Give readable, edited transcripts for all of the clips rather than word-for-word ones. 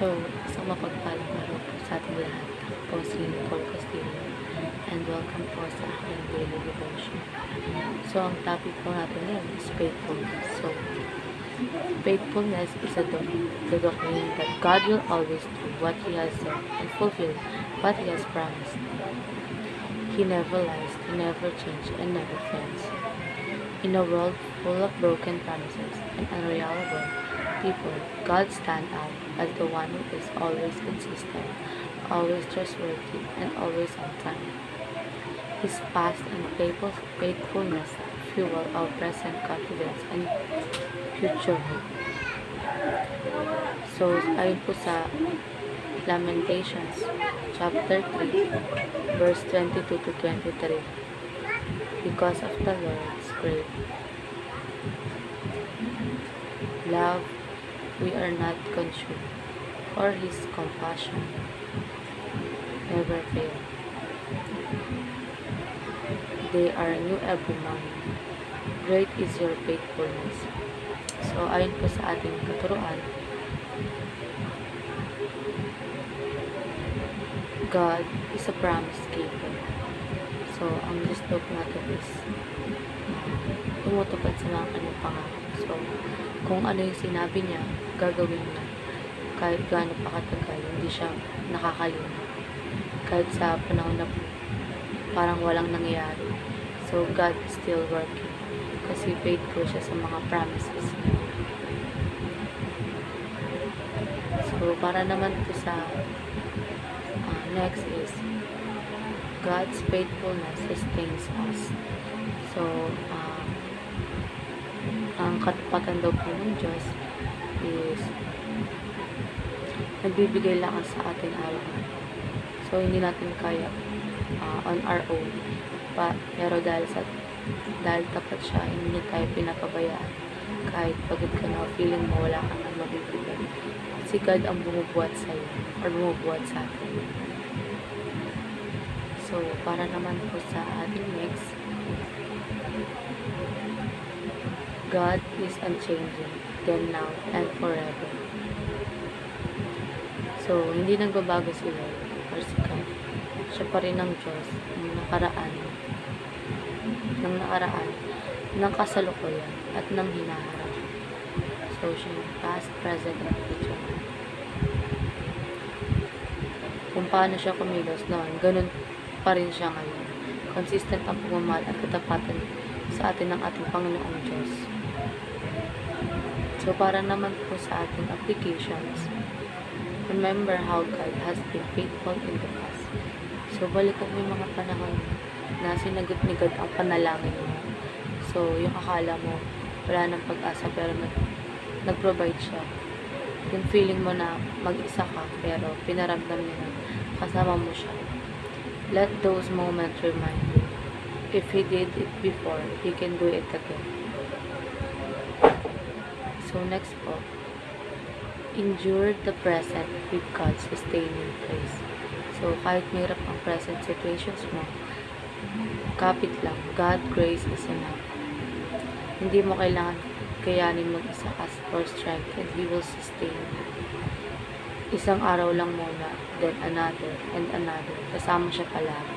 So, isang mapagpalang araw po sa ating lahat. Ako po si Nicole Castillo and welcome po sa aking daily devotion. So, ang topic po natin ngayon is faithfulness. So, faithfulness is the doctrine that God will always do what He has said and fulfill what He has promised. He never lies, He never changes, and never fails. In a world full of broken promises and unreliable people, God stands out as the one who is always consistent, always trustworthy, and always on time. His past and faithfulness fuel our present confidence and future hope. So, ayon po sa Lamentations chapter 3, verse 22 to 23, because of the Lord's great love, we are not consumed, for His compassion never fail. They are new every morning. Great is your faithfulness. So, ayon po sa ating katuruan, God is a promise keeper. So, ang gusto po natin is tumutupad sa mga kanyang pangako. So, kung ano yung sinabi niya, gagawin niya. Kahit gaano pa katagal, hindi siya nakakalimutan. Kahit sa panahon na parang walang nangyayari. So, God is still working. Kasi faithful siya sa mga promises niya. So, para naman po sa next is God's faithfulness sustains us. So, ang katapatan daw po ng Diyos is nagbibigay lakas sa atin araw-araw. So, hindi natin kaya on our own. Pero dahil tapat siya, hindi niya tayo pinapabayaan. Kahit pagod ka na, feeling mo wala kang mabibigay. Si God ang bumubuhat sa'yo or bumubuhat sa atin. So, para naman po sa ating next, God is unchanging, then now, and forever. So, hindi nagbabago si Lord or si God. Siya pa rin ang Diyos ng nakaraan, ng kasalukuyan, at ng hinaharap. So, siya yung past, present, and future. Kung paano siya kumilos noon, ganun pa rin siya ngayon. Consistent ang pagmamahal at katapatan sa atin ng ating Panginoong Diyos. So, para naman po sa ating applications, remember how God has been faithful in the past. So, balikan mo yung mga panahon na sinagot ni God ang panalangin mo. So, yung akala mo, wala nang pag-asa, pero nag-provide siya. Yung feeling mo na mag-isa ka, pero pinaramdam niya na kasama mo siya. Let those moments remind you, if He did it before, He can do it again. So next po, endure the present with God's sustaining grace. So kahit mahirap ang present situations mo, kapit lang, God's grace is enough. Hindi mo kailangan kayanin mag-isa, ask for strength and He will sustain you. Isang araw lang muna, then another, and another. Kasama siya palagi.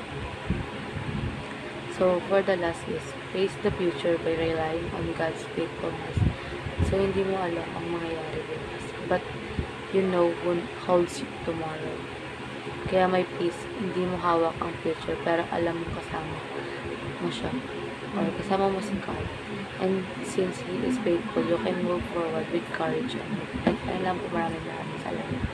So, for the last is, face the future by relying on God's faithfulness. So, hindi mo alam ang mangyayari bukas. But, you know who holds you tomorrow. Kaya may peace, hindi mo hawak ang future, pero alam mo kasama mo siya. Or kasama mo si God. And since He is faithful, you can move forward with courage. And alam ko maraming salamat.